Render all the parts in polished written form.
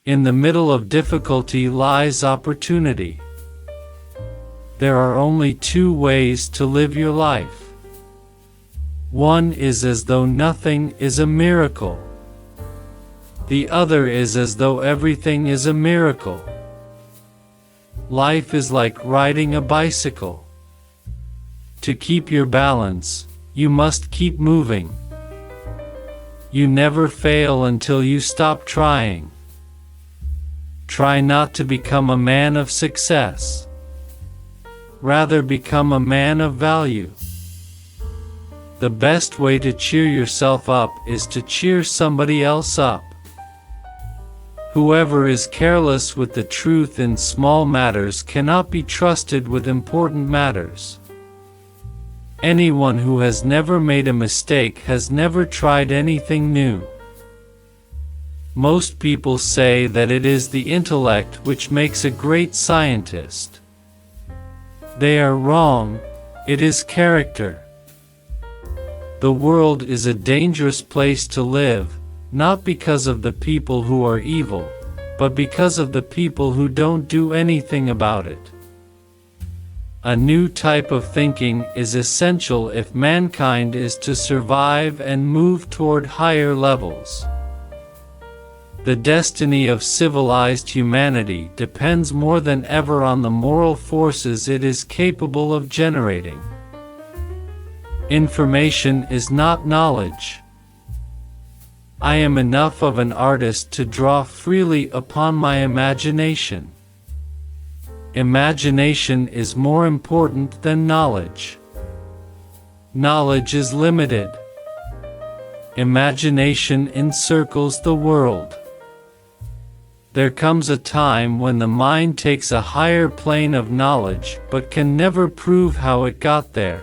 In the middle of difficulty lies opportunity. There are only two ways to live your life. One is as though nothing is a miracle. The other is as though everything is a miracle. Life is like riding a bicycle. To keep your balance, you must keep moving. You never fail until you stop trying. Try not to become a man of success. Rather become a man of value. The best way to cheer yourself up is to cheer somebody else up. Whoever is careless with the truth in small matters cannot be trusted with important matters. Anyone who has never made a mistake has never tried anything new. Most people say that it is the intellect which makes a great scientist. They are wrong, it is character. The world is a dangerous place to live, not because of the people who are evil, but because of the people who don't do anything about it. A new type of thinking is essential if mankind is to survive and move toward higher levels. The destiny of civilized humanity depends more than ever on the moral forces it is capable of generating. Information is not knowledge. I am enough of an artist to draw freely upon my imagination. Imagination is more important than knowledge. Knowledge is limited. Imagination encircles the world. There comes a time when the mind takes a higher plane of knowledge but can never prove how it got there.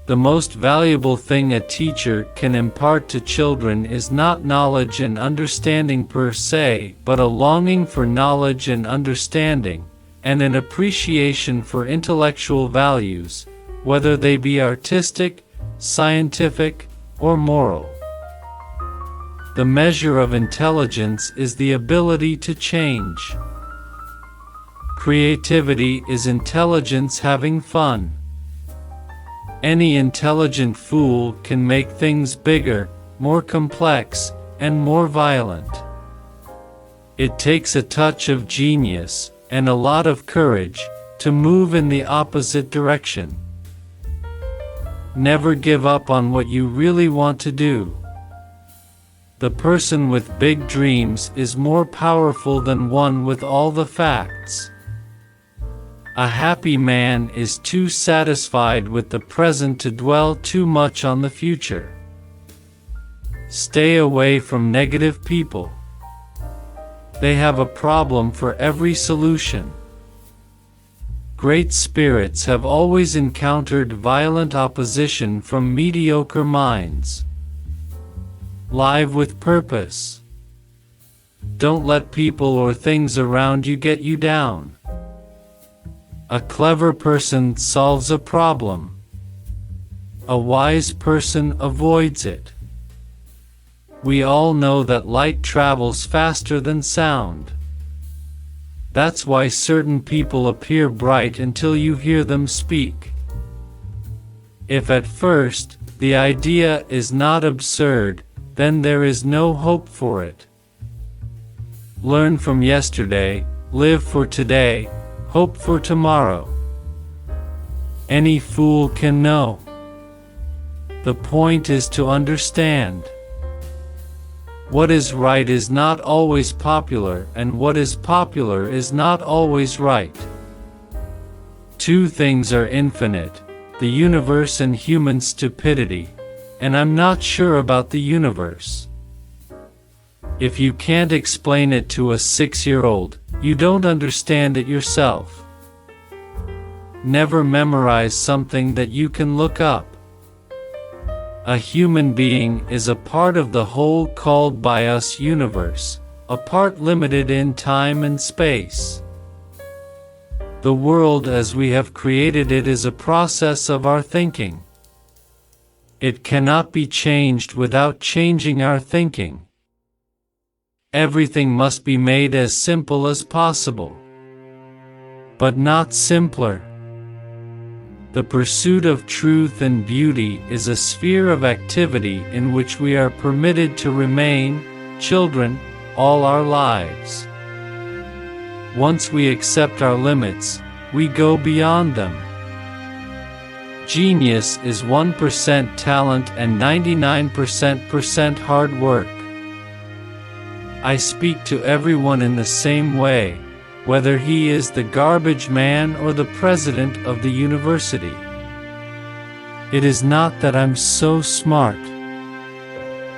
The most valuable thing a teacher can impart to children is not knowledge and understanding per se, but a longing for knowledge and understanding, and an appreciation for intellectual values, whether they be artistic, scientific, or moral. The measure of intelligence is the ability to change. Creativity is intelligence having fun. Any intelligent fool can make things bigger, more complex, and more violent. It takes a touch of genius, and a lot of courage, to move in the opposite direction. Never give up on what you really want to do. The person with big dreams is more powerful than one with all the facts. A happy man is too satisfied with the present to dwell too much on the future. Stay away from negative people. They have a problem for every solution. Great spirits have always encountered violent opposition from mediocre minds. Live with purpose. Don't let people or things around you get you down. A clever person solves a problem. A wise person avoids it. We all know that light travels faster than sound. That's why certain people appear bright until you hear them speak. If at first the idea is not absurd, then there is no hope for it. Learn from yesterday, live for today, hope for tomorrow. Any fool can know. The point is to understand. What is right is not always popular, and what is popular is not always right. Two things are infinite, the universe and human stupidity, and I'm not sure about the universe. If you can't explain it to a 6-year-old, you don't understand it yourself. Never memorize something that you can look up. A human being is a part of the whole called by us universe, a part limited in time and space. The world as we have created it is a process of our thinking. It cannot be changed without changing our thinking. Everything must be made as simple as possible, but not simpler. The pursuit of truth and beauty is a sphere of activity in which we are permitted to remain children all our lives. Once we accept our limits, we go beyond them. Genius is 1% talent and 99% hard work. I speak to everyone in the same way, whether he is the garbage man or the president of the university. It is not that I'm so smart,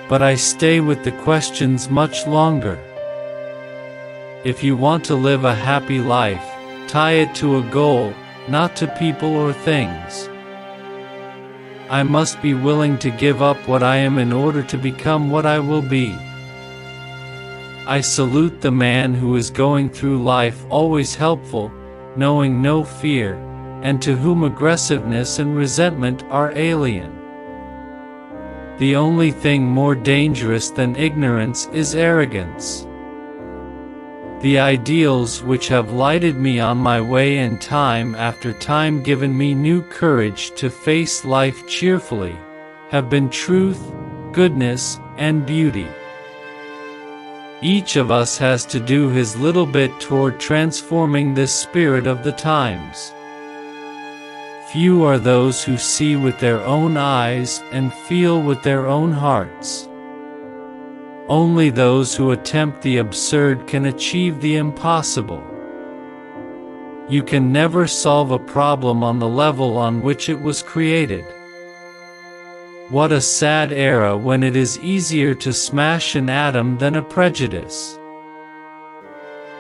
but I stay with the questions much longer. If you want to live a happy life, tie it to a goal, not to people or things. I must be willing to give up what I am in order to become what I will be. I salute the man who is going through life always helpful, knowing no fear, and to whom aggressiveness and resentment are alien. The only thing more dangerous than ignorance is arrogance. The ideals which have lighted me on my way and time after time given me new courage to face life cheerfully, have been truth, goodness, and beauty. Each of us has to do his little bit toward transforming this spirit of the times. Few are those who see with their own eyes and feel with their own hearts. Only those who attempt the absurd can achieve the impossible. You can never solve a problem on the level on which it was created. What a sad era when it is easier to smash an atom than a prejudice.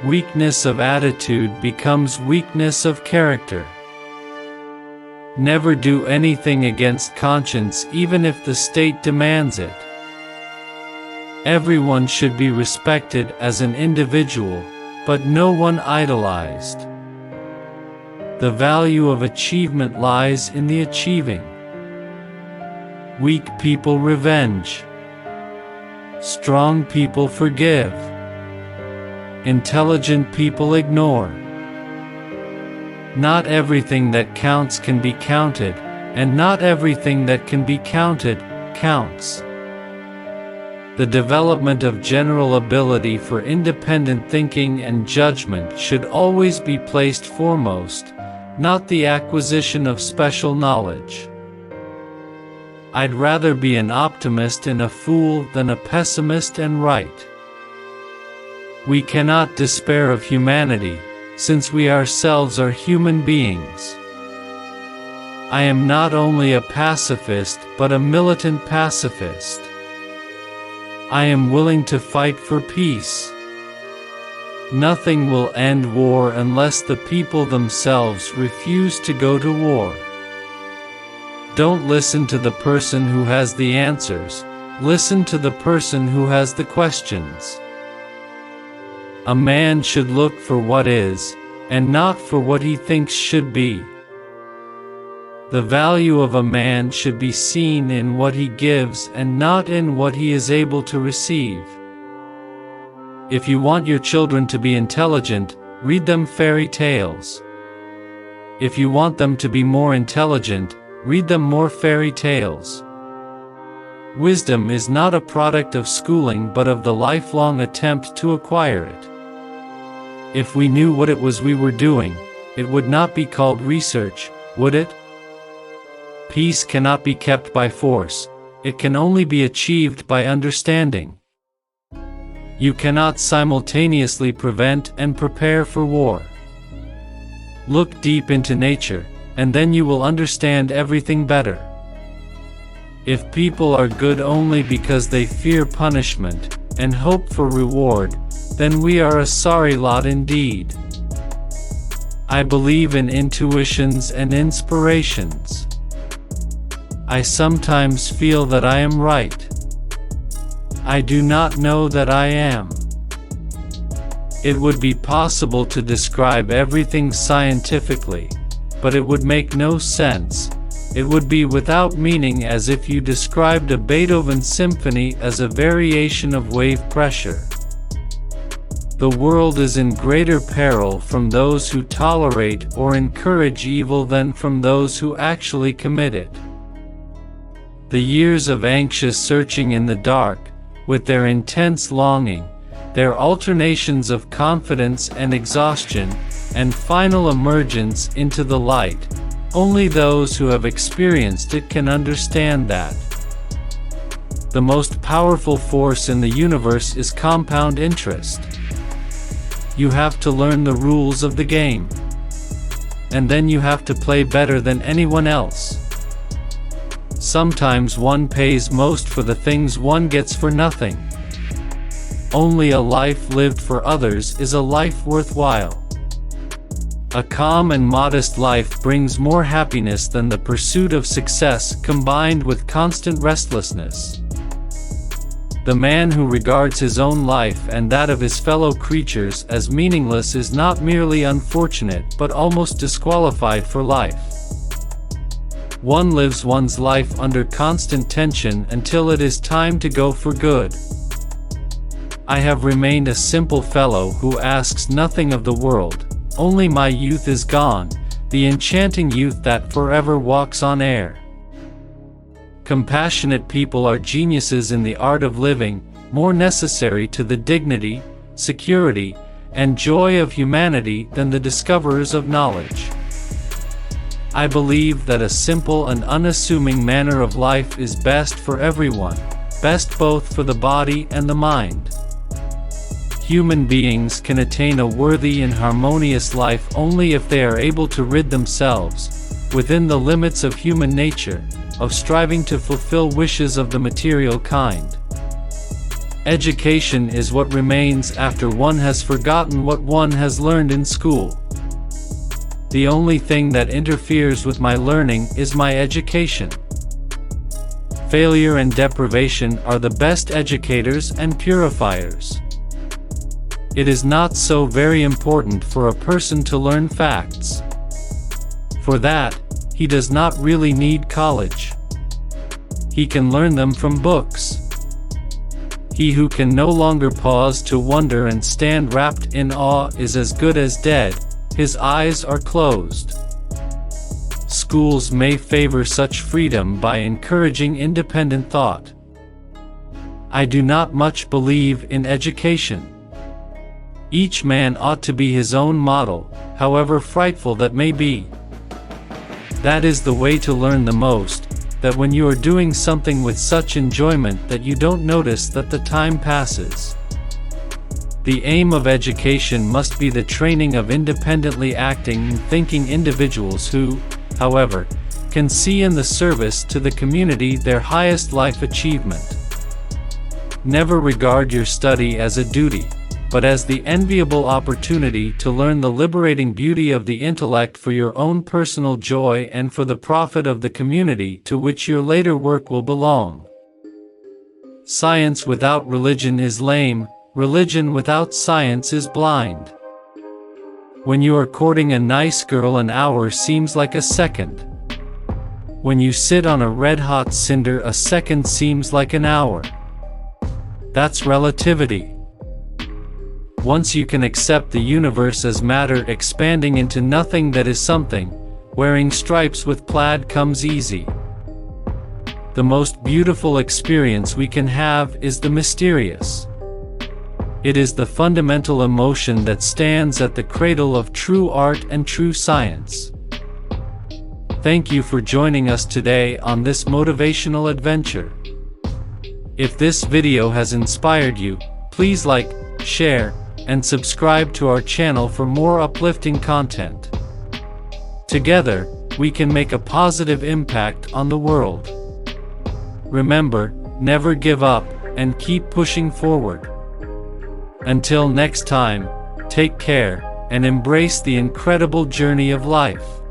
Weakness of attitude becomes weakness of character. Never do anything against conscience even if the state demands it. Everyone should be respected as an individual, but no one idolized. The value of achievement lies in the achieving. Weak people revenge. Strong people forgive. Intelligent people ignore. Not everything that counts can be counted, and not everything that can be counted, counts. The development of general ability for independent thinking and judgment should always be placed foremost, not the acquisition of special knowledge. I'd rather be an optimist and a fool than a pessimist and right. We cannot despair of humanity, since we ourselves are human beings. I am not only a pacifist but a militant pacifist. I am willing to fight for peace. Nothing will end war unless the people themselves refuse to go to war. Don't listen to the person who has the answers, listen to the person who has the questions. A man should look for what is, and not for what he thinks should be. The value of a man should be seen in what he gives and not in what he is able to receive. If you want your children to be intelligent, read them fairy tales. If you want them to be more intelligent, read them more fairy tales. Wisdom is not a product of schooling but of the lifelong attempt to acquire it. If we knew what it was we were doing, it would not be called research, would it? Peace cannot be kept by force, it can only be achieved by understanding. You cannot simultaneously prevent and prepare for war. Look deep into nature, and then you will understand everything better. If people are good only because they fear punishment and hope for reward, then we are a sorry lot indeed. I believe in intuitions and inspirations. I sometimes feel that I am right. I do not know that I am. It would be possible to describe everything scientifically, but it would make no sense. It would be without meaning, as if you described a Beethoven symphony as a variation of wave pressure. the world is in greater peril from those who tolerate or encourage evil than from those who actually commit it. The years of anxious searching in the dark, with their intense longing, their alternations of confidence and exhaustion, and final emergence into the light, only those who have experienced it can understand that. The most powerful force in the universe is compound interest. You have to learn the rules of the game. And then you have to play better than anyone else. Sometimes one pays most for the things one gets for nothing. Only a life lived for others is a life worthwhile. A calm and modest life brings more happiness than the pursuit of success combined with constant restlessness. The man who regards his own life and that of his fellow creatures as meaningless is not merely unfortunate but almost disqualified for life. One lives one's life under constant tension until it is time to go for good. I have remained a simple fellow who asks nothing of the world, only my youth is gone, the enchanting youth that forever walks on air. Compassionate people are geniuses in the art of living, more necessary to the dignity, security, and joy of humanity than the discoverers of knowledge. I believe that a simple and unassuming manner of life is best for everyone, best both for the body and the mind. Human beings can attain a worthy and harmonious life only if they are able to rid themselves, within the limits of human nature, of striving to fulfill wishes of the material kind. Education is what remains after one has forgotten what one has learned in school. The only thing that interferes with my learning is my education. Failure and deprivation are the best educators and purifiers. It is not so very important for a person to learn facts. For that, he does not really need college. He can learn them from books. He who can no longer pause to wonder and stand wrapped in awe is as good as dead, his eyes are closed. Schools may favor such freedom by encouraging independent thought. I do not much believe in education. Each man ought to be his own model, however frightful that may be. That is the way to learn the most, that when you are doing something with such enjoyment that you don't notice that the time passes. The aim of education must be the training of independently acting and thinking individuals who, however, can see in the service to the community their highest life achievement. Never regard your study as a duty, but as the enviable opportunity to learn the liberating beauty of the intellect for your own personal joy and for the profit of the community to which your later work will belong. Science without religion is lame, religion without science is blind. When you are courting a nice girl, an hour seems like a second. When you sit on a red-hot cinder, a second seems like an hour. That's relativity. Once you can accept the universe as matter expanding into nothing that is something, wearing stripes with plaid comes easy. The most beautiful experience we can have is the mysterious. It is the fundamental emotion that stands at the cradle of true art and true science. Thank you for joining us today on this motivational adventure. If this video has inspired you, please like, share, and subscribe to our channel for more uplifting content. Together, we can make a positive impact on the world. Remember, never give up, and keep pushing forward. Until next time, take care, and embrace the incredible journey of life.